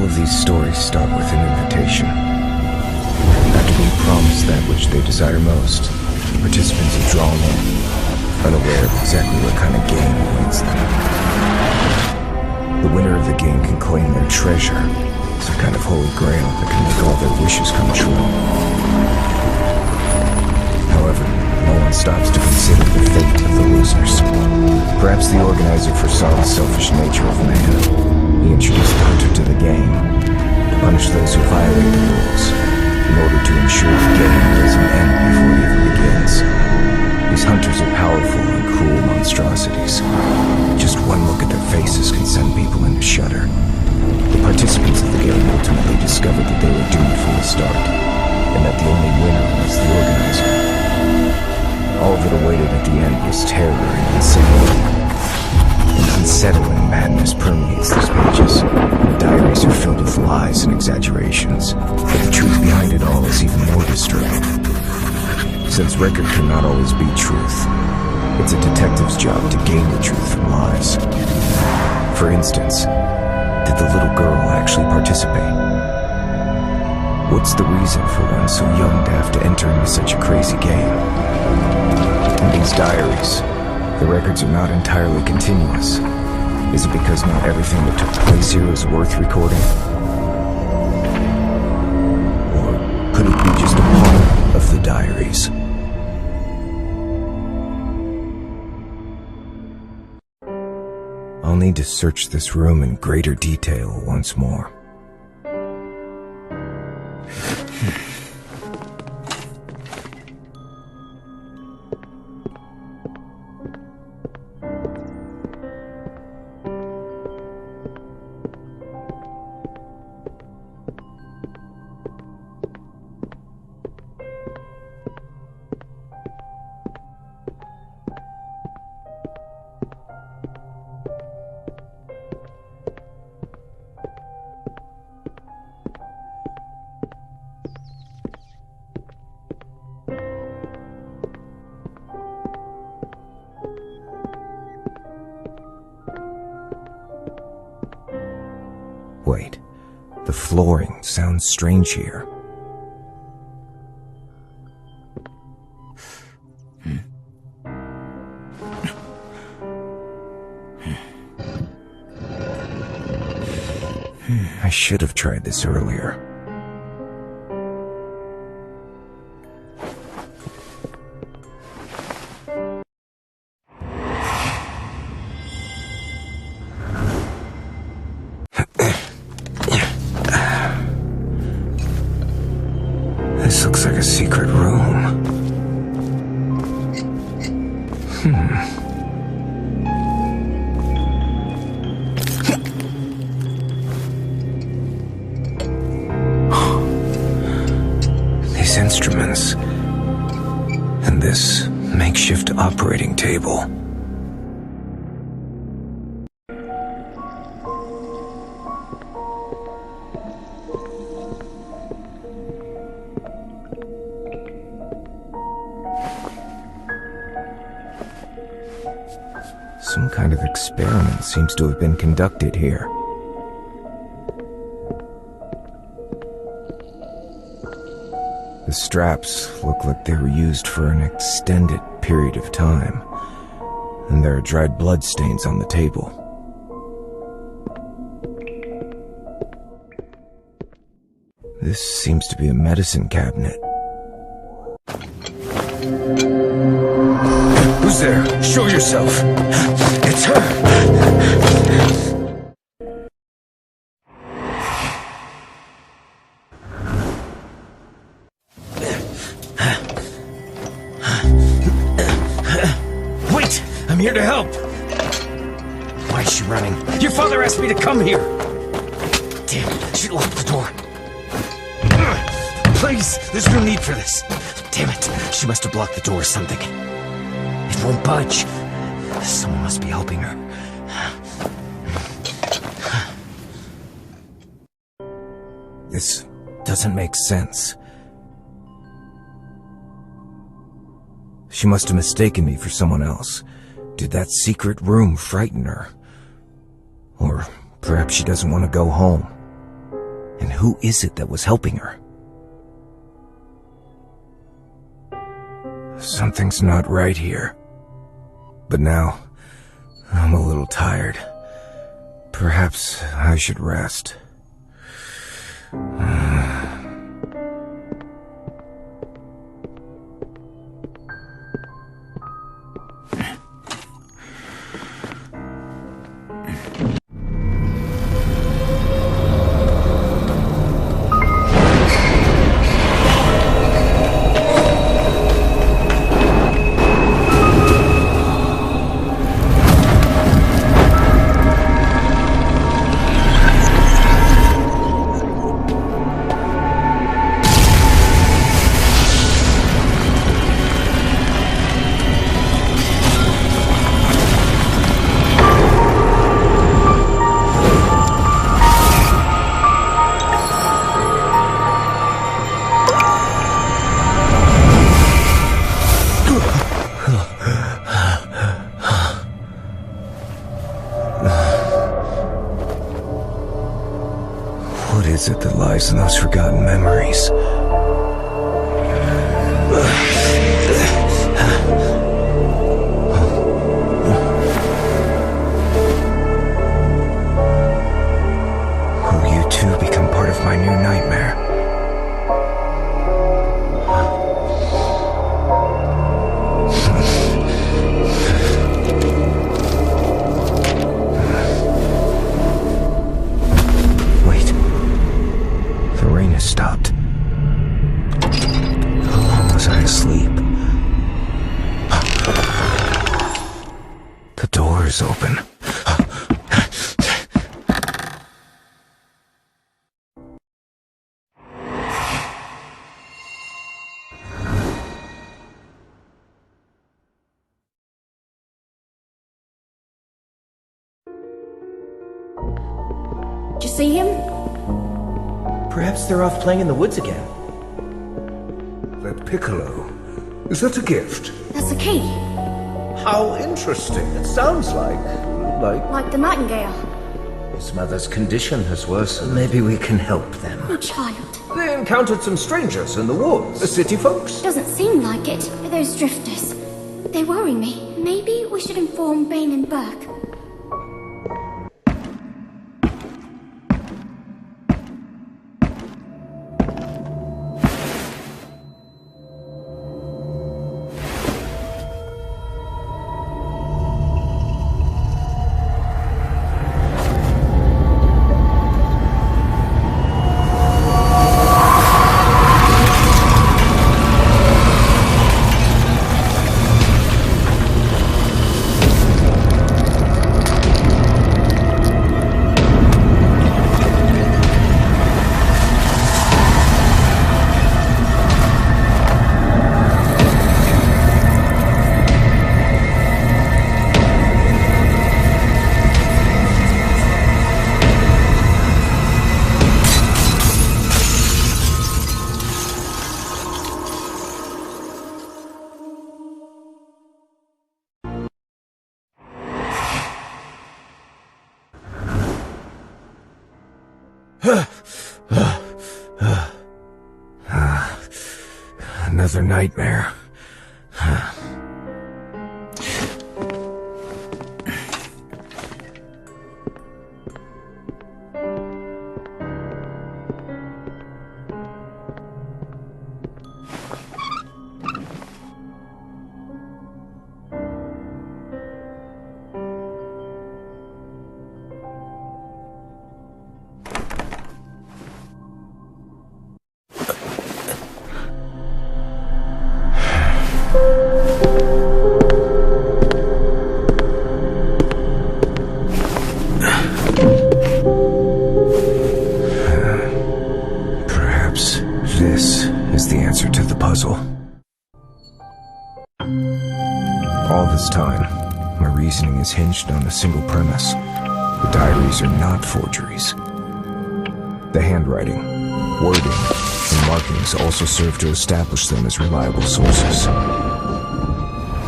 All of these stories start with an invitation. After being promised that which they desire most, participants are drawn in, unaware of exactly what kind of game awaits them. The winner of the game can claim their treasure, some kind of holy grail that can make all their wishes come true. However, no one stops to consider the fate of the losers. Perhaps the organizer foresaw the selfish nature of man. He introduced the hunter to the game, to punish those who violate the rules, in order to ensure the game doesn't end before it even begins. These hunters are powerful and cruel monstrosities. Just one look at their faces can send people into shudder. The participants of the game ultimately discovered that they were doomed from the start, and that the only winner was the organizer. All that awaited at the end was terror and insanity. An unsettling madness permeates these pages. The diaries are filled with lies and exaggerations, but the truth behind it all is even more disturbing. Since record cannot always be truth, it's a detective's job to gain the truth from lies. For instance, did the little girl actually participate? What's the reason for one so young to have to enter into such a crazy game? In these diaries, the records are not entirely continuous. Is it because not everything that took place here is worth recording? Or could it be just a part of the diaries? I'll need to search this room in greater detail once more. Wait, the flooring sounds strange here. I should have tried this earlier. This looks like a secret room. These instruments and this makeshift operating table. Some kind of experiment seems to have been conducted here. The straps look like they were used for an extended period of time, and there are dried bloodstains on the table. This seems to be a medicine cabinet. Who's there? Show yourself! It's her! Wait! I'm here to help! Why is she running? Your father asked me to come here! Damn, she locked the door. Please, there's no need for this. Damn it, she must have blocked the door or something. It won't budge. Someone must be helping her. This doesn't make sense. She must have mistaken me for someone else. Did that secret room frighten her? Or perhaps she doesn't want to go home. And who is it that was helping her? Something's not right here. But now, I'm a little tired. Perhaps I should rest. What is it that lies in those forgotten memories? Will you too become part of my new nightmare? Stopped. How long was I asleep? The door is open. Did you see him? Perhaps they're off playing in the woods again. That piccolo. Is that a gift? That's the key. How interesting. It sounds like... Like the nightingale. His mother's condition has worsened. Maybe we can help them. Oh, child. They encountered some strangers in the woods. The city folks? Doesn't seem like it. Those drifters. They worry me. Maybe we should inform Bain and Burke. Another nightmare. Perhaps this is the answer to the puzzle. All this time, my reasoning is hinged on a single premise. The diaries are not forgeries. The handwriting, wording, and markings also serve to establish them as reliable sources.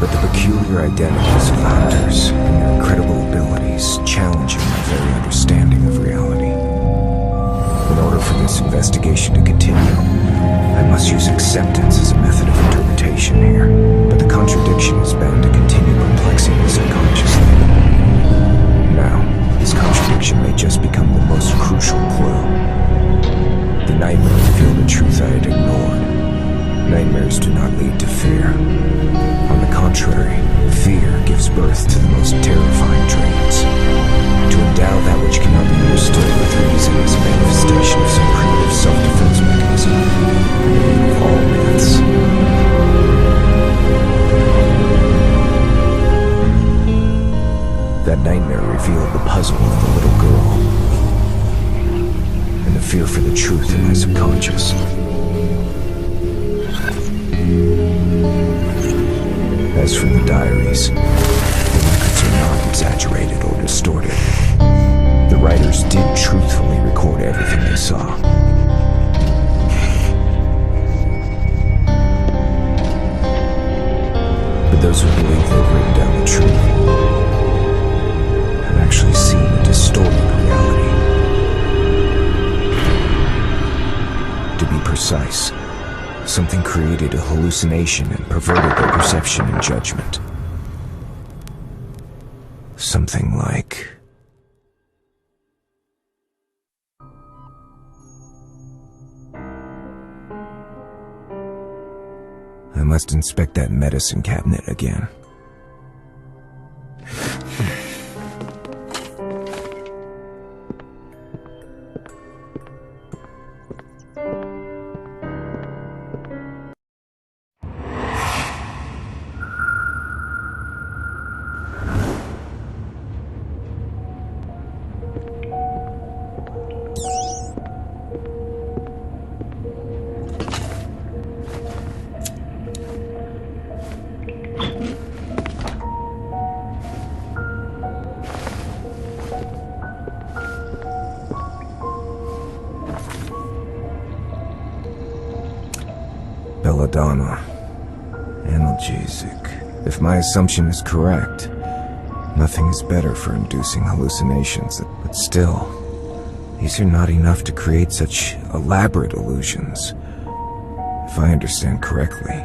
But the peculiar identities of the hunters and their incredible abilities challenge my very understanding of reality. In order for this investigation to continue, I must use acceptance as a method of interpretation here. But the contradiction is bound to continue perplexing me subconsciously. Now, this contradiction may just become the most crucial clue. The nightmare revealed a truth I had ignored. Nightmares do not lead to fear. On the contrary, fear gives birth to the most terrifying dreams. To endow that which cannot be understood with reason is a manifestation of some primitive self-defense mechanism, and the root of all myths. That nightmare revealed the puzzle of the little girl, and the fear for the truth in my subconscious. As for the diaries, the records are not exaggerated or distorted. The writers did truthfully record everything they saw. But those who believe they've written down the truth have actually seen a distorted reality. To be precise, something created a hallucination and perverted their perception and judgment. Something like... I must inspect that medicine cabinet again. Belladonna. Analgesic. If my assumption is correct, nothing is better for inducing hallucinations. But still, these are not enough to create such elaborate illusions. If I understand correctly,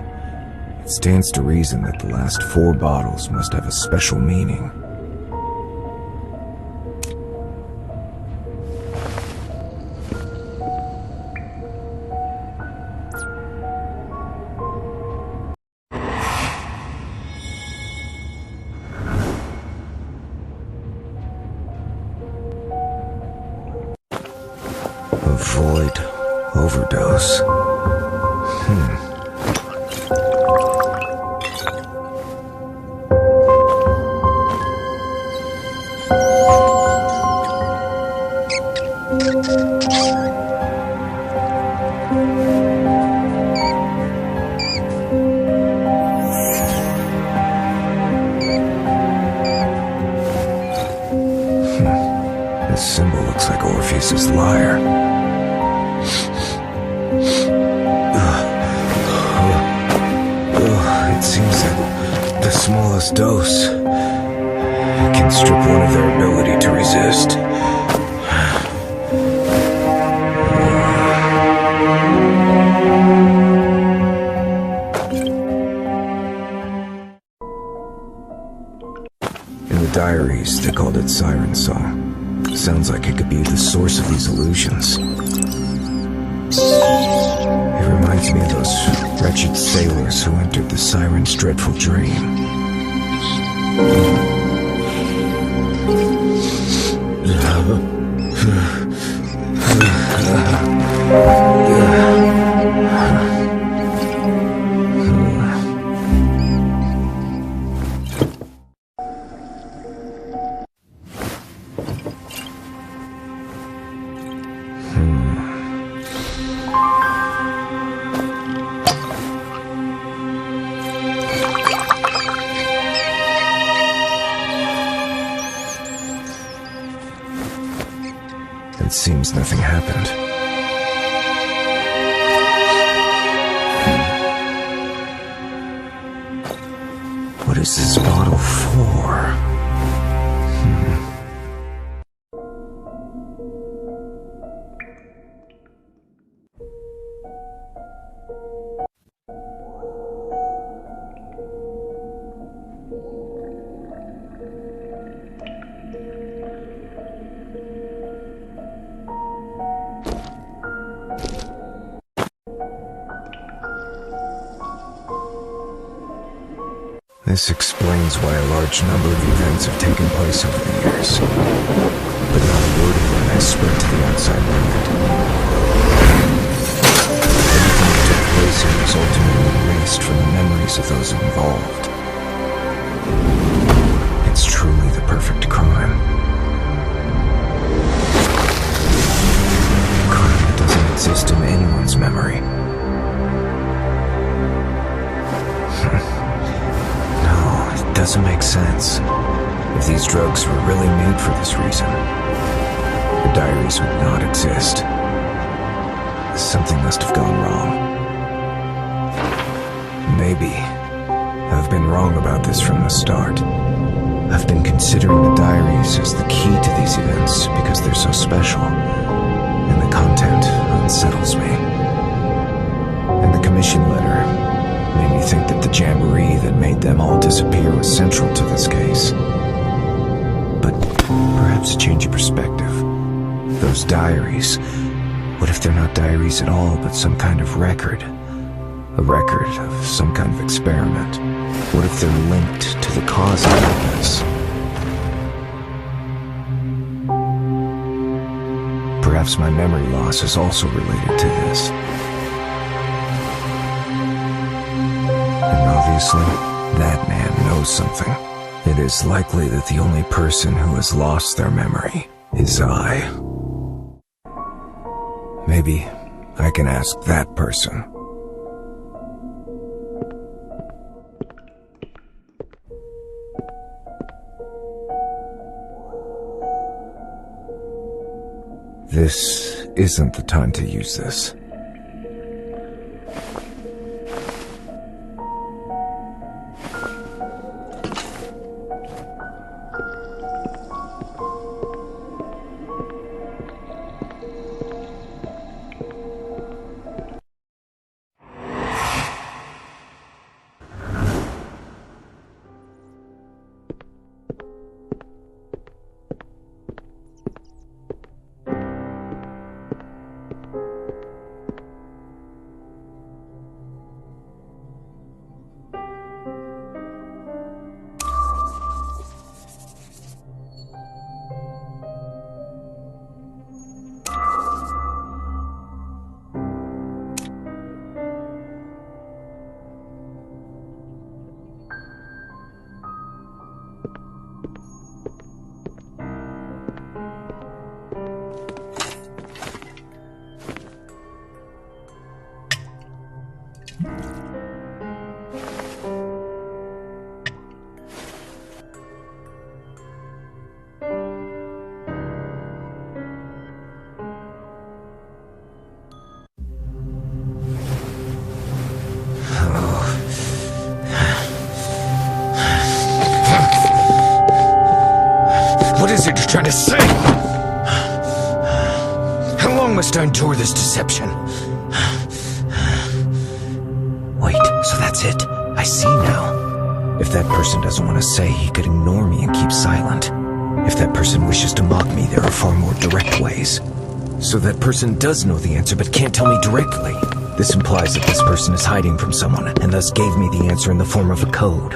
it stands to reason that the last 4 bottles must have a special meaning. Avoid overdose. This symbol looks like Orpheus's lyre. It seems that the smallest dose can strip one of their ability to resist. In the diaries, they called it Siren Song. Sounds like it could be the source of these illusions. It reminds me of those wretched sailors who entered the siren's dreadful dream. It seems nothing happened. What is this bottle for? This explains why a large number of events have taken place over the years, but not a word of them has spread to the outside world. Everything that took place here was ultimately erased from the memories of those involved. It's truly the perfect crime. A crime that doesn't exist in anyone's memory. Doesn't make sense. If these drugs were really made for this reason, the diaries would not exist. Something must have gone wrong. Maybe I've been wrong about this from the start. I've been considering the diaries as the key to these events because they're so special, and the content unsettles me. And the commission letter made me think that the jamboree that made them all disappear was central to this case. But perhaps a change of perspective. Those diaries, what if they're not diaries at all, but some kind of record? A record of some kind of experiment? What if they're linked to the cause of illness? Perhaps my memory loss is also related to this. Obviously, that man knows something. It is likely that the only person who has lost their memory is I. Maybe I can ask that person. This isn't the time to use this. What is it you're trying to say? How long must I endure this deception? Wait, so that's it? I see now. If that person doesn't want to say, he could ignore me and keep silent. If that person wishes to mock me, there are far more direct ways. So that person does know the answer but can't tell me directly. This implies that this person is hiding from someone, and thus gave me the answer in the form of a code.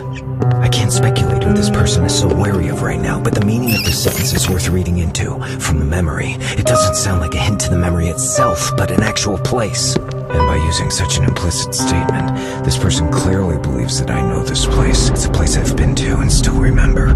I can't speculate who this person is so wary of right now, but the meaning of this sentence is worth reading into. From the memory, it doesn't sound like a hint to the memory itself, but an actual place. And by using such an implicit statement, this person clearly believes that I know this place. It's a place I've been to and still remember.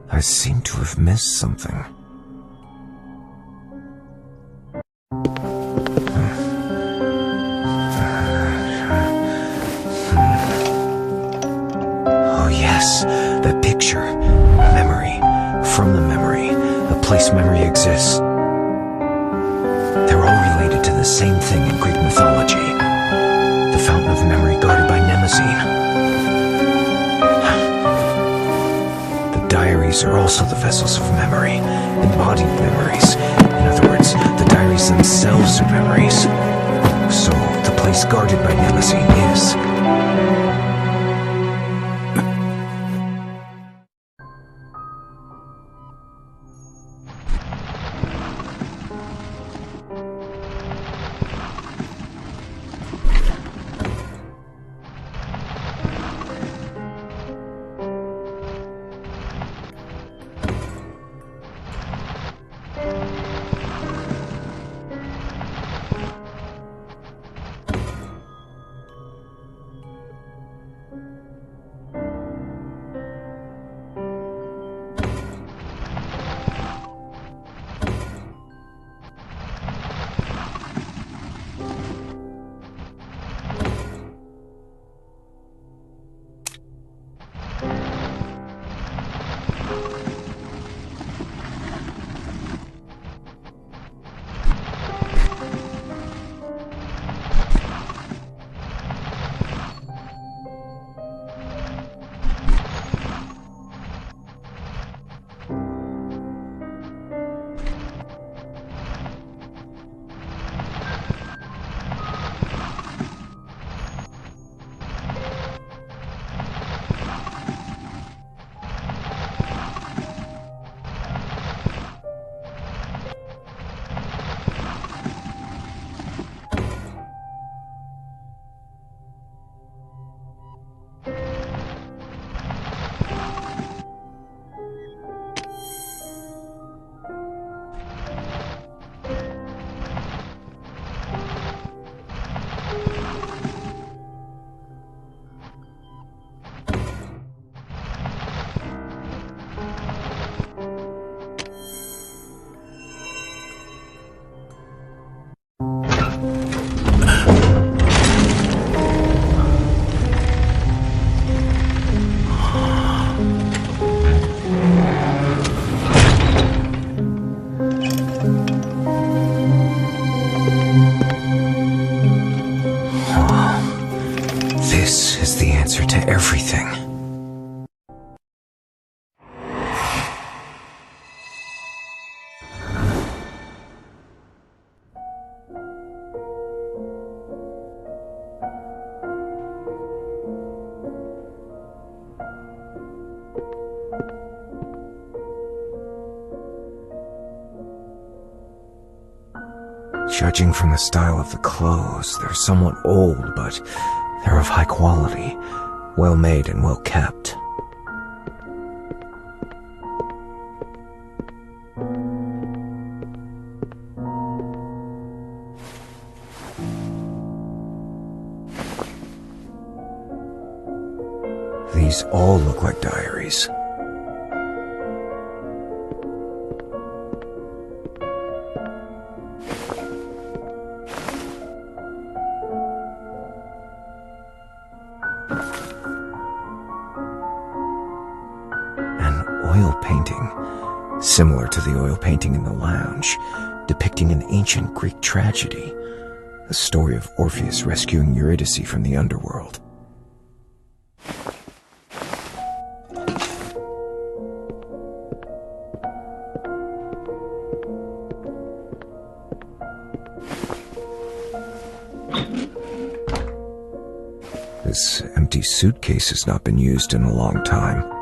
I seem to have missed something. Oh yes, that picture. Memory. From the memory. A place memory exists. They're all related to the same thing in Greek mythology. The fountain of memory guarded by Mnemosyne. Diaries are also the vessels of memory, embodied memories. In other words, the diaries themselves are memories. So, the place guarded by Mnemosyne is... This is the answer to everything. Judging from the style of the clothes, they're somewhat old, but they're of high quality, well made and well kept. These all look like diaries. Oil painting, similar to the oil painting in the lounge, depicting an ancient Greek tragedy, the story of Orpheus rescuing Eurydice from the underworld. This empty suitcase has not been used in a long time.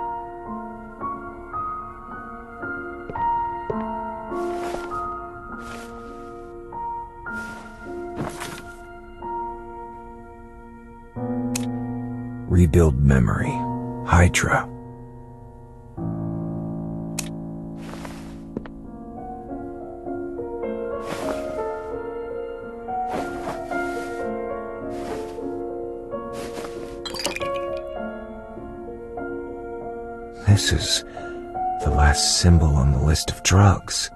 Rebuild memory. Hydra. This is the last symbol on the list of drugs.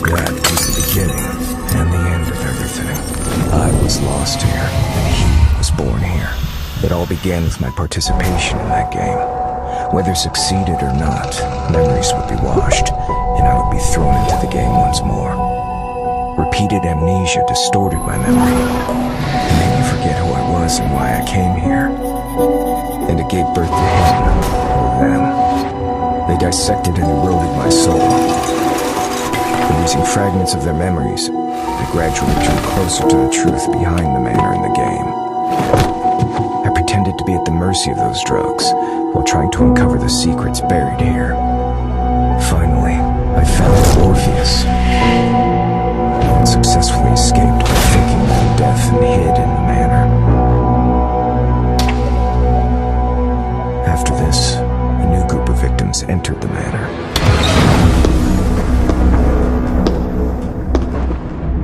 That was the beginning and the end of everything. I was lost here, and he was born here. It all began with my participation in that game. Whether succeeded or not, memories would be washed, and I would be thrown into the game once more. Repeated amnesia distorted my memory. It made me forget who I was and why I came here. And it gave birth to him, or them. They dissected and eroded my soul. Releasing fragments of their memories, I gradually drew closer to the truth behind the manner in the game. I pretended to be at the mercy of those drugs, while trying to uncover the secrets buried here. Finally, I found Orpheus, and successfully escaped by faking my death and hid in the manor. After this, a new group of victims entered the manor.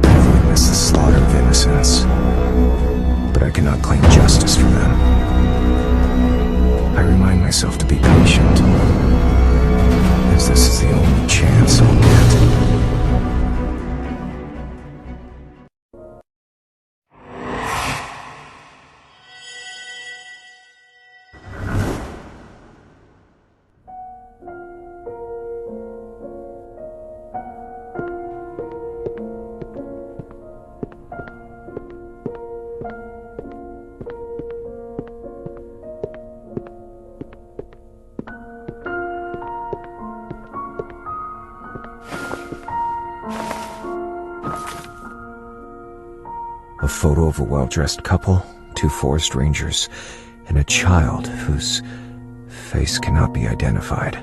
I've witnessed the slaughter of innocents, but I cannot claim justice for them. I remind myself to be patient. A photo of a well-dressed couple, 2 forest rangers, and a child whose face cannot be identified.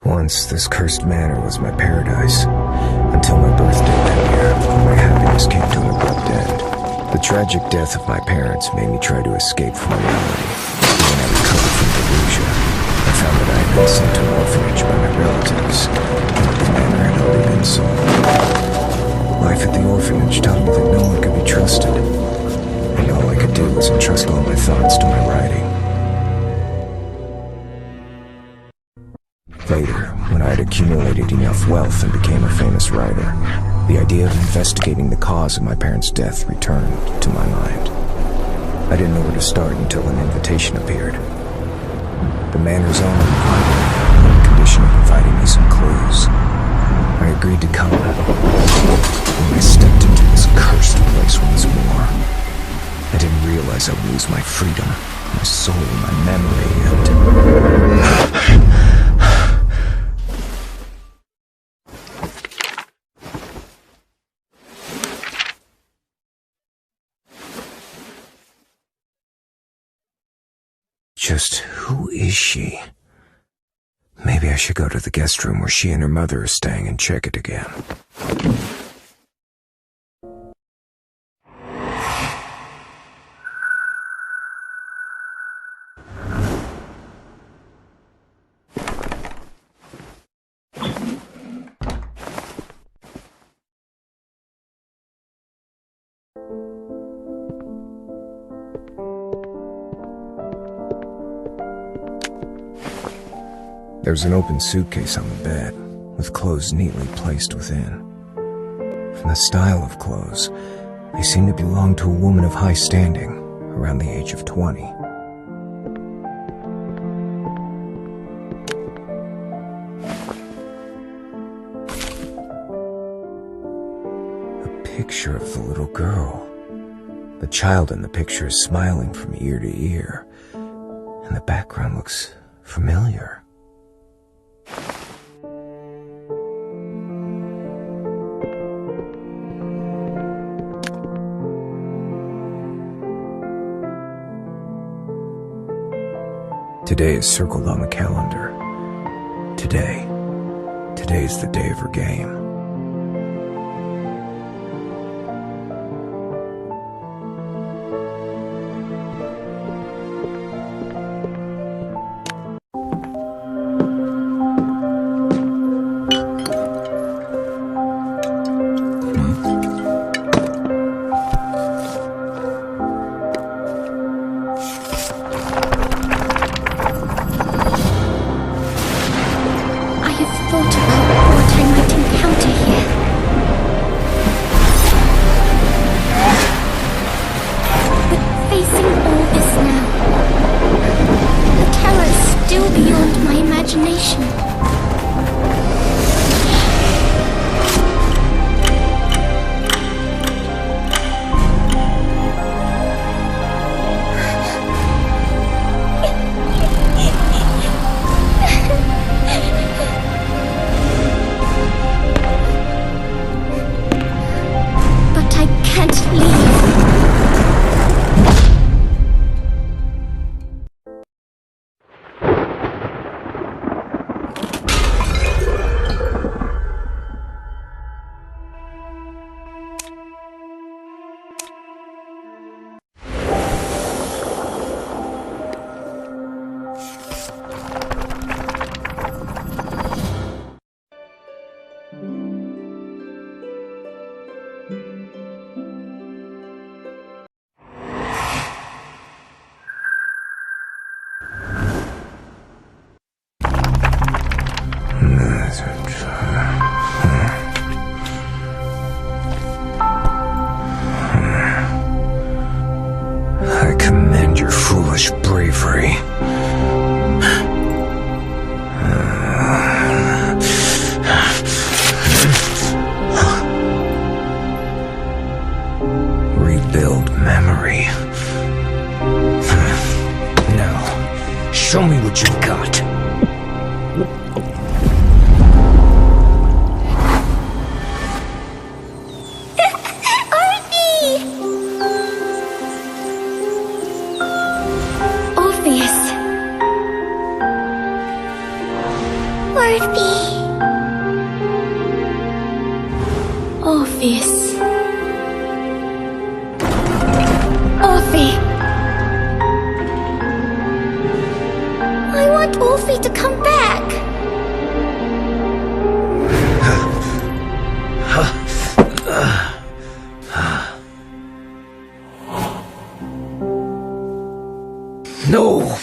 Once, this cursed manor was my paradise, until my birthday that year, when my happiness came to an abrupt end. The tragic death of my parents made me try to escape from reality. When I recovered from delusion, I found that I had been sent to an orphanage by my relatives, and that the manor had already been sold. Life at the orphanage taught me that no one could be trusted, and all I could do was entrust all my thoughts to my writing. Later, when I had accumulated enough wealth and became a famous writer, the idea of investigating the cause of my parents' death returned to my mind. I didn't know where to start until an invitation appeared. The manor's owner invited me on the condition of providing me some clues. I agreed to come. When I stepped into this cursed place once more, I didn't realize I would lose my freedom, my soul, my memory, and... Just who is she? Maybe I should go to the guest room where she and her mother are staying and check it again. There was an open suitcase on the bed, with clothes neatly placed within. From the style of clothes, they seemed to belong to a woman of high standing, around the age of 20. A picture of the little girl. The child in the picture is smiling from ear to ear, and the background looks familiar. Today is circled on the calendar. Today is the day of her game. I have thought about what I might encounter build memory. Now, show me what you got. Orpheus. Orphe. I want Orphe to come back. No!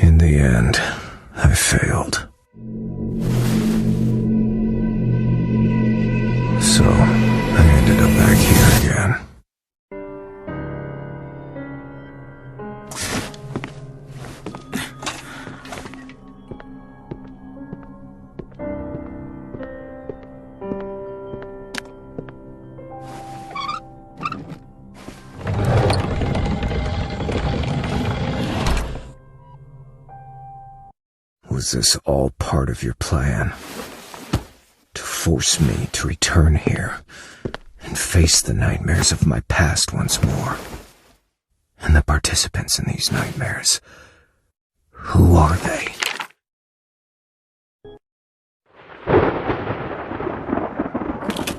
In the end, I failed. So, I ended up back here again. Was this all part of your plan? To force me to return here and face the nightmares of my past once more? And the participants in these nightmares, who are they?